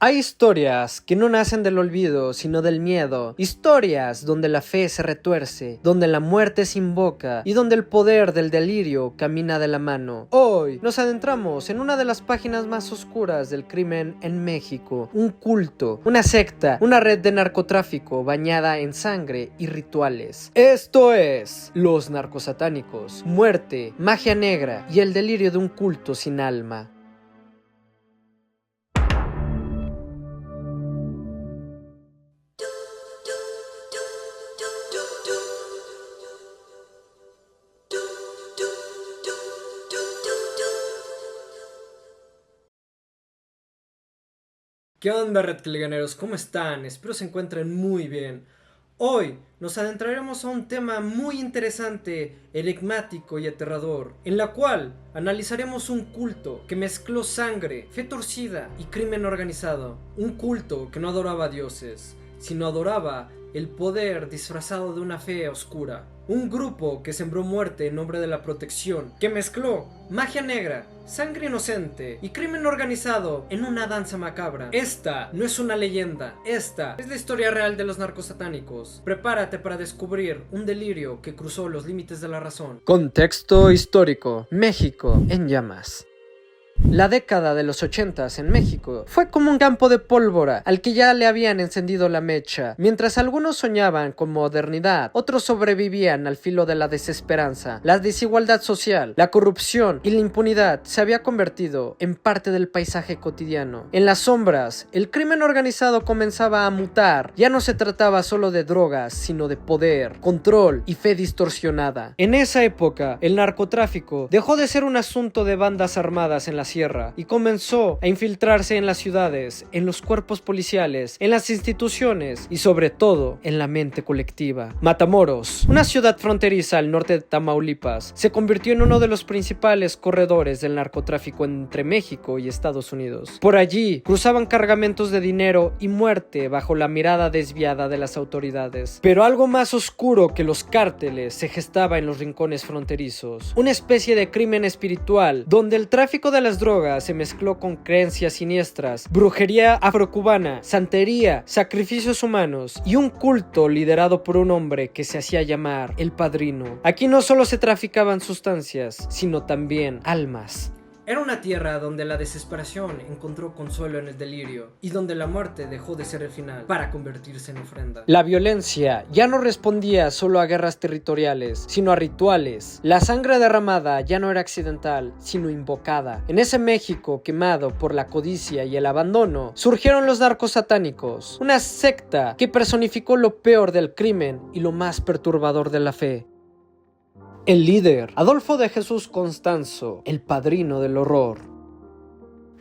Hay historias que no nacen del olvido, sino del miedo. Historias donde la fe se retuerce, donde la muerte se invoca y donde el poder del delirio camina de la mano. Hoy nos adentramos en una de las páginas más oscuras del crimen en México. Un culto, una secta, una red de narcotráfico bañada en sangre y rituales. Esto es los narcosatánicos, muerte, magia negra y el delirio de un culto sin alma. ¿Qué onda, redcliganeros? ¿Cómo están? Espero se encuentren muy bien. Hoy nos adentraremos a un tema muy interesante, enigmático y aterrador, en la cual analizaremos un culto que mezcló sangre, fe torcida y crimen organizado. Un culto que no adoraba a dioses, sino adoraba el poder disfrazado de una fe oscura. Un grupo que sembró muerte en nombre de la protección, que mezcló magia negra, sangre inocente y crimen organizado en una danza macabra. Esta no es una leyenda, esta es la historia real de los narcosatánicos. Prepárate para descubrir un delirio que cruzó los límites de la razón. Contexto histórico: México en llamas. La década de los 80s en México fue como un campo de pólvora al que ya le habían encendido la mecha. Mientras algunos soñaban con modernidad, otros sobrevivían al filo de la desesperanza. La desigualdad social, la corrupción y la impunidad se había convertido en parte del paisaje cotidiano. En las sombras, el crimen organizado comenzaba a mutar. Ya no se trataba solo de drogas, sino de poder, control y fe distorsionada. En esa época, el narcotráfico dejó de ser un asunto de bandas armadas en la sierra y comenzó a infiltrarse en las ciudades, en los cuerpos policiales, en las instituciones y sobre todo en la mente colectiva. Matamoros, una ciudad fronteriza al norte de Tamaulipas, se convirtió en uno de los principales corredores del narcotráfico entre México y Estados Unidos. Por allí cruzaban cargamentos de dinero y muerte bajo la mirada desviada de las autoridades. Pero algo más oscuro que los cárteles se gestaba en los rincones fronterizos, una especie de crimen espiritual donde el tráfico de las drogas se mezcló con creencias siniestras, brujería afrocubana, santería, sacrificios humanos y un culto liderado por un hombre que se hacía llamar el Padrino. Aquí no solo se traficaban sustancias, sino también almas. Era una tierra donde la desesperación encontró consuelo en el delirio y donde la muerte dejó de ser el final para convertirse en ofrenda. La violencia ya no respondía solo a guerras territoriales, sino a rituales. La sangre derramada ya no era accidental, sino invocada. En ese México quemado por la codicia y el abandono, surgieron los narcosatánicos, una secta que personificó lo peor del crimen y lo más perturbador de la fe. El líder, Adolfo de Jesús Constanzo, el padrino del horror.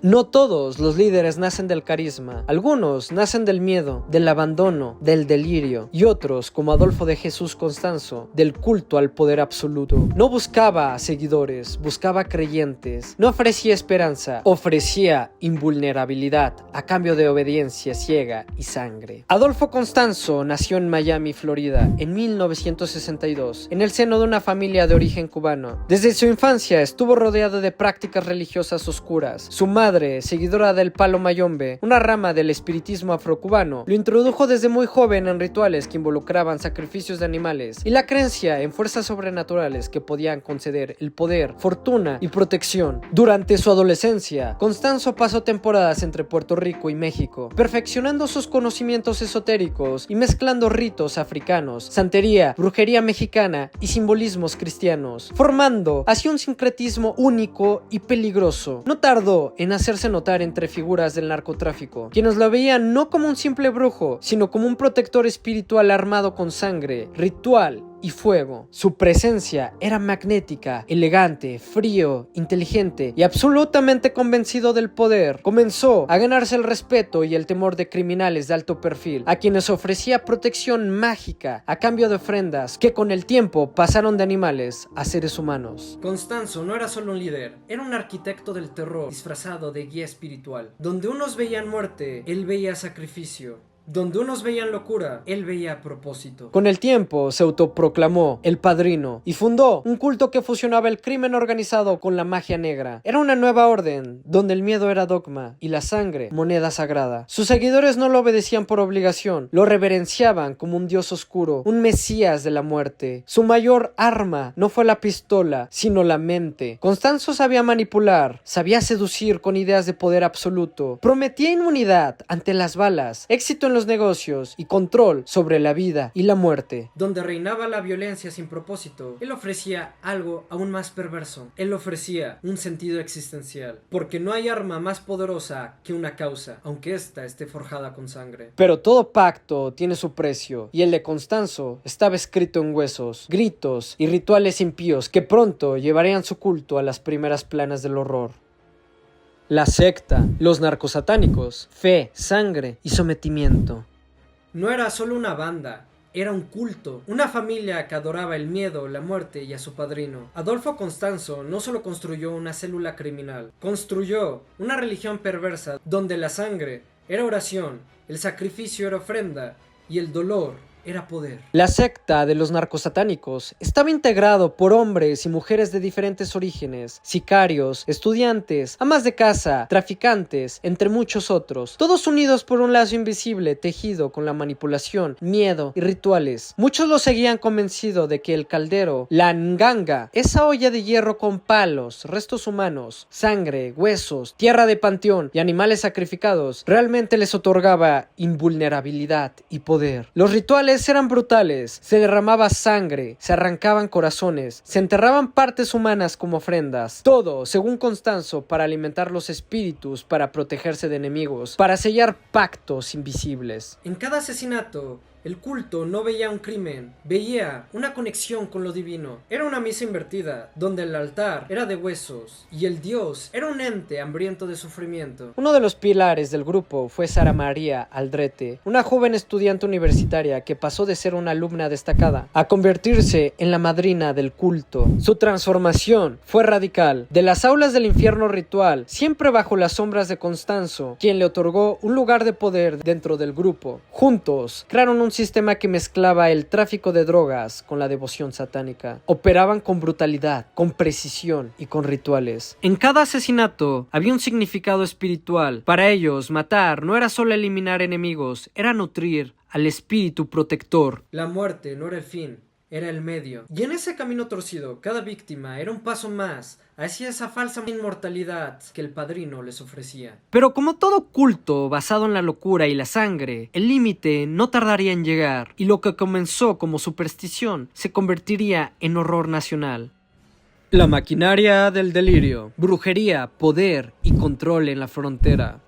No todos los líderes nacen del carisma. Algunos nacen del miedo, del abandono, del delirio, y otros, como Adolfo de Jesús Constanzo, del culto al poder absoluto. No buscaba seguidores, buscaba creyentes. No ofrecía esperanza, ofrecía invulnerabilidad a cambio de obediencia ciega y sangre. Adolfo Constanzo nació en Miami, Florida, en 1962, en el seno de una familia de origen cubano. Desde su infancia estuvo rodeado de prácticas religiosas oscuras. Su madre, seguidora del palo mayombe, una rama del espiritismo afrocubano, lo introdujo desde muy joven en rituales que involucraban sacrificios de animales y la creencia en fuerzas sobrenaturales que podían conceder el poder, fortuna y protección. Durante su adolescencia, Constanzo pasó temporadas entre Puerto Rico y México, perfeccionando sus conocimientos esotéricos y mezclando ritos africanos, santería, brujería mexicana y simbolismos cristianos, formando así un sincretismo único y peligroso. No tardó en hacerse notar entre figuras del narcotráfico, quienes lo veían no como un simple brujo, sino como un protector espiritual armado con sangre, ritual y fuego. Su presencia era magnética, elegante, frío, inteligente y absolutamente convencido del poder. Comenzó a ganarse el respeto y el temor de criminales de alto perfil, a quienes ofrecía protección mágica a cambio de ofrendas que con el tiempo pasaron de animales a seres humanos. Constanzo no era solo un líder, era un arquitecto del terror disfrazado de guía espiritual. Donde unos veían muerte, él veía sacrificio. Donde unos veían locura, él veía propósito. Con el tiempo se autoproclamó el padrino y fundó un culto que fusionaba el crimen organizado con la magia negra. Era una nueva orden, donde el miedo era dogma y la sangre moneda sagrada. Sus seguidores no lo obedecían por obligación, lo reverenciaban como un dios oscuro, un mesías de la muerte. Su mayor arma no fue la pistola, sino la mente. Constanzo sabía manipular, sabía seducir con ideas de poder absoluto, prometía inmunidad ante las balas, éxito en los negocios y control sobre la vida y la muerte. Donde reinaba la violencia sin propósito, él ofrecía algo aún más perverso. Él ofrecía un sentido existencial, porque no hay arma más poderosa que una causa, aunque ésta esté forjada con sangre. Pero todo pacto tiene su precio, y el de Constanzo estaba escrito en huesos, gritos y rituales impíos que pronto llevarían su culto a las primeras planas del horror. La secta, los narcosatánicos, fe, sangre y sometimiento. No era solo una banda, era un culto, una familia que adoraba el miedo, la muerte y a su padrino. Adolfo Constanzo no solo construyó una célula criminal, construyó una religión perversa donde la sangre era oración, el sacrificio era ofrenda y el dolor era poder. La secta de los narcosatánicos estaba integrado por hombres y mujeres de diferentes orígenes, sicarios, estudiantes, amas de casa, traficantes, entre muchos otros, todos unidos por un lazo invisible tejido con la manipulación, miedo y rituales. Muchos lo seguían convencidos de que el caldero, la nganga, esa olla de hierro con palos, restos humanos, sangre, huesos, tierra de panteón y animales sacrificados, realmente les otorgaba invulnerabilidad y poder. Los rituales eran brutales, se derramaba sangre, se arrancaban corazones, se enterraban partes humanas como ofrendas, todo, según Constanzo, para alimentar los espíritus, para protegerse de enemigos, para sellar pactos invisibles. En cada asesinato, el culto no veía un crimen, veía una conexión con lo divino. Era una misa invertida, donde el altar era de huesos y el dios era un ente hambriento de sufrimiento. Uno de los pilares del grupo fue Sara María Aldrete, una joven estudiante universitaria que pasó de ser una alumna destacada a convertirse en la madrina del culto. Su transformación fue radical. De las aulas del infierno ritual, siempre bajo las sombras de Constanzo, quien le otorgó un lugar de poder dentro del grupo. Juntos, crearon un sistema que mezclaba el tráfico de drogas con la devoción satánica. Operaban con brutalidad, con precisión y con rituales. En cada asesinato había un significado espiritual. Para ellos, matar no era solo eliminar enemigos, era nutrir al espíritu protector. La muerte no era el fin, era el medio. Y en ese camino torcido, cada víctima era un paso más hacia esa falsa inmortalidad que el padrino les ofrecía. Pero como todo culto basado en la locura y la sangre, el límite no tardaría en llegar, y lo que comenzó como superstición se convertiría en horror nacional. La maquinaria del delirio, brujería, poder y control en la frontera.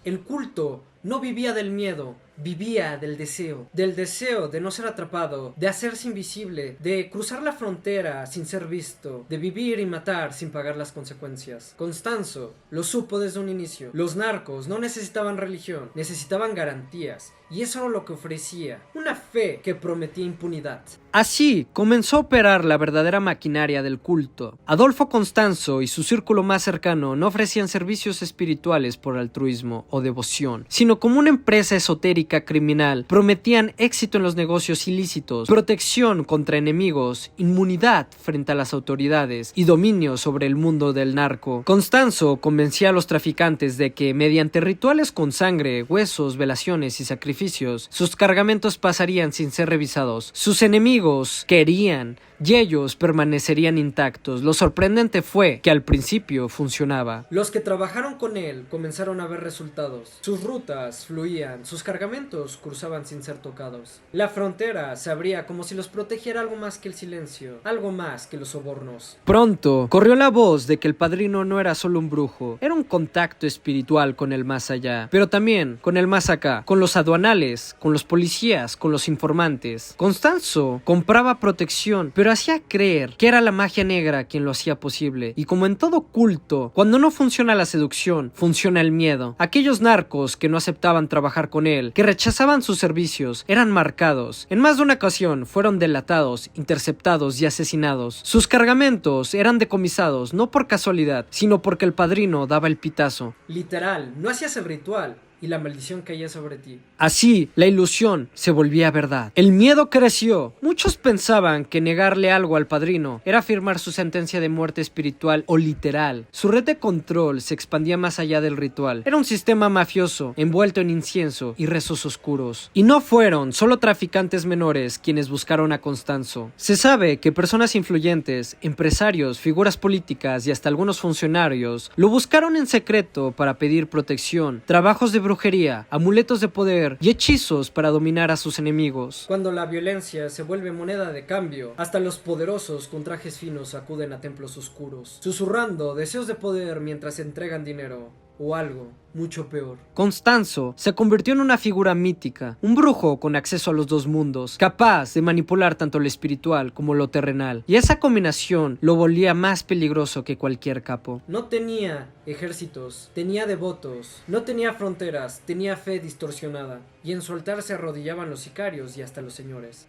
El culto no vivía del miedo, vivía del deseo de no ser atrapado, de hacerse invisible, de cruzar la frontera sin ser visto, de vivir y matar sin pagar las consecuencias. Constanzo lo supo desde un inicio. Los narcos no necesitaban religión, necesitaban garantías, y eso era lo que ofrecía, una fe que prometía impunidad. Así comenzó a operar la verdadera maquinaria del culto. Adolfo Constanzo y su círculo más cercano no ofrecían servicios espirituales por altruismo o devoción, sino como una empresa esotérica criminal. Prometían éxito en los negocios ilícitos, protección contra enemigos, inmunidad frente a las autoridades y dominio sobre el mundo del narco. Constanzo convencía a los traficantes de que mediante rituales con sangre, huesos, velaciones y sacrificios, sus cargamentos pasarían sin ser revisados. Sus enemigos querían y ellos permanecerían intactos. Lo sorprendente fue que al principio funcionaba. Los que trabajaron con él comenzaron a ver resultados. Sus rutas fluían, sus cargamentos cruzaban sin ser tocados. La frontera se abría como si los protegiera algo más que el silencio, algo más que los sobornos. Pronto corrió la voz de que el padrino no era solo un brujo, era un contacto espiritual con el más allá, pero también con el más acá, con los aduanales, con los policías, con los informantes. Constanzo compraba protección, pero hacía creer que era la magia negra quien lo hacía posible. Y como en todo culto, cuando no funciona la seducción, funciona el miedo. Aquellos narcos que no aceptaban trabajar con él, que rechazaban sus servicios, eran marcados. En más de una ocasión fueron delatados, interceptados y asesinados. Sus cargamentos eran decomisados no por casualidad, sino porque el padrino daba el pitazo. Literal, no hacías el ritual, y la maldición caía sobre ti. Así, la ilusión se volvía verdad. El miedo creció. Muchos pensaban que negarle algo al padrino era firmar su sentencia de muerte espiritual o literal. Su red de control se expandía más allá del ritual. Era un sistema mafioso, envuelto en incienso y rezos oscuros. Y no fueron solo traficantes menores quienes buscaron a Constanzo. Se sabe que personas influyentes, empresarios, figuras políticas y hasta algunos funcionarios lo buscaron en secreto para pedir protección, trabajos de brujería, amuletos de poder y hechizos para dominar a sus enemigos. Cuando la violencia se vuelve moneda de cambio, hasta los poderosos con trajes finos acuden a templos oscuros, susurrando deseos de poder mientras entregan dinero. O algo mucho peor. Constanzo se convirtió en una figura mítica, un brujo con acceso a los dos mundos, capaz de manipular tanto lo espiritual como lo terrenal, y esa combinación lo volvía más peligroso que cualquier capo. No tenía ejércitos, tenía devotos, no tenía fronteras, tenía fe distorsionada, y en su altar se arrodillaban los sicarios y hasta los señores.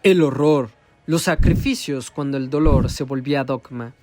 El horror, los sacrificios cuando el dolor se volvía dogma.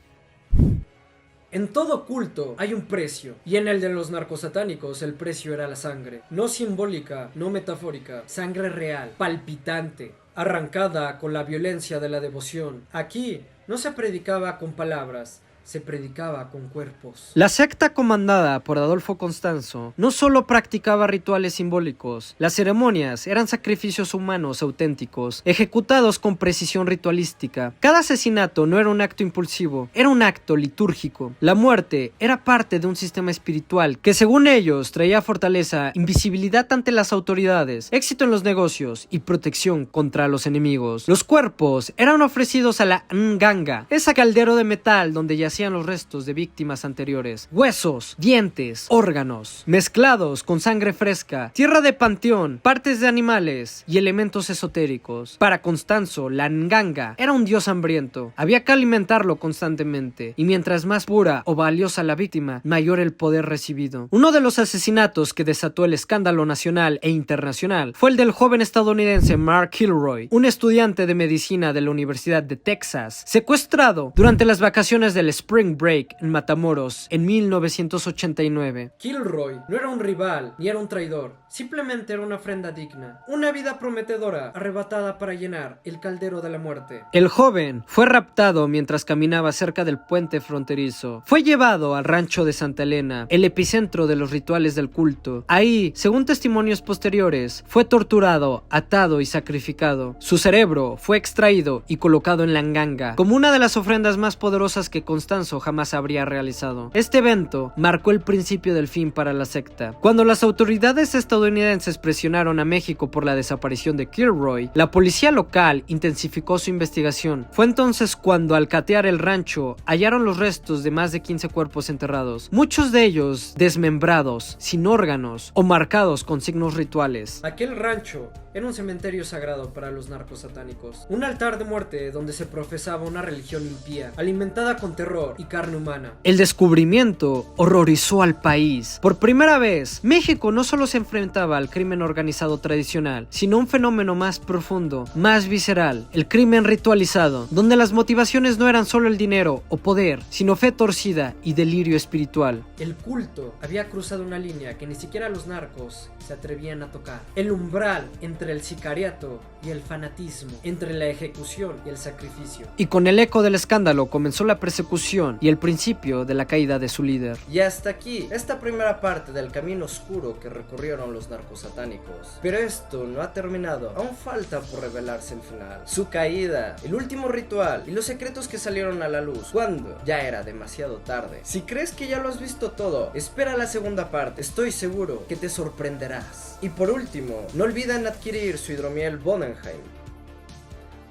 En todo culto hay un precio, y en el de los narcosatánicos el precio era la sangre. No simbólica, no metafórica, sangre real, palpitante, arrancada con la violencia de la devoción. Aquí no se predicaba con palabras, se predicaba con cuerpos. La secta comandada por Adolfo Constanzo no solo practicaba rituales simbólicos, las ceremonias eran sacrificios humanos auténticos, ejecutados con precisión ritualística. Cada asesinato no era un acto impulsivo, era un acto litúrgico. La muerte era parte de un sistema espiritual que, según ellos, traía fortaleza, invisibilidad ante las autoridades, éxito en los negocios y protección contra los enemigos. Los cuerpos eran ofrecidos a la nganga, ese caldero de metal donde yacían los restos de víctimas anteriores, huesos, dientes, órganos, mezclados con sangre fresca, tierra de panteón, partes de animales y elementos esotéricos. Para Constanzo, la nganga era un dios hambriento, había que alimentarlo constantemente, y mientras más pura o valiosa la víctima, mayor el poder recibido. Uno de los asesinatos que desató el escándalo nacional e internacional fue el del joven estadounidense Mark Kilroy, un estudiante de medicina de la Universidad de Texas, secuestrado durante las vacaciones del Spring Break en Matamoros en 1989. Kilroy no era un rival ni era un traidor, simplemente era una ofrenda digna, una vida prometedora arrebatada para llenar el caldero de la muerte. El joven fue raptado mientras caminaba cerca del puente fronterizo. Fue llevado al rancho de Santa Elena, el epicentro de los rituales del culto. Ahí, según testimonios posteriores, fue torturado, atado y sacrificado. Su cerebro fue extraído y colocado en la nganga, como una de las ofrendas más poderosas que Constanzo jamás habría realizado. Este evento marcó el principio del fin para la secta. Cuando las autoridades estadounidenses presionaron a México por la desaparición de Kilroy, la policía local intensificó su investigación. Fue entonces cuando, al catear el rancho, hallaron los restos de más de 15 cuerpos enterrados, muchos de ellos desmembrados, sin órganos o marcados con signos rituales. Aquel rancho era un cementerio sagrado para los narcosatánicos, un altar de muerte donde se profesaba una religión impía, alimentada con terror y carne humana. El descubrimiento horrorizó al país. Por primera vez, México no solo se enfrentaba al crimen organizado tradicional, sino a un fenómeno más profundo, más visceral, el crimen ritualizado, donde las motivaciones no eran solo el dinero o poder, sino fe torcida y delirio espiritual. El culto había cruzado una línea que ni siquiera los narcos se atrevían a tocar. El umbral entre el sicariato y el fanatismo, entre la ejecución y el sacrificio. Y con el eco del escándalo comenzó la persecución y el principio de la caída de su líder. Y hasta aquí, esta primera parte del camino oscuro que recorrieron los narcosatánicos. Pero esto no ha terminado, aún falta por revelarse el final. Su caída, el último ritual y los secretos que salieron a la luz cuando ya era demasiado tarde. Si crees que ya lo has visto todo, espera la segunda parte, estoy seguro que te sorprenderás. Y por último, no olviden adquirir su hidromiel Bodenheim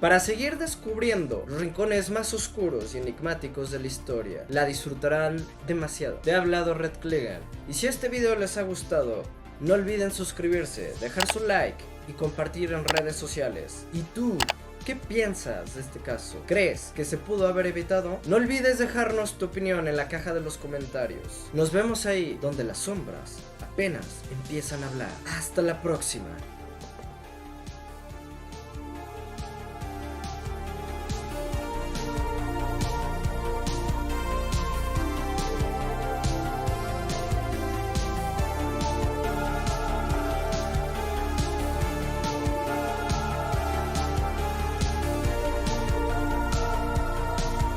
para seguir descubriendo los rincones más oscuros y enigmáticos de la historia. La disfrutarán demasiado. Te ha hablado Red Clegan, y si este video les ha gustado, no olviden suscribirse, dejar su like y compartir en redes sociales. ¿Y tú? ¿Qué piensas de este caso? ¿Crees que se pudo haber evitado? No olvides dejarnos tu opinión en la caja de los comentarios. Nos vemos ahí donde las sombras apenas empiezan a hablar. Hasta la próxima.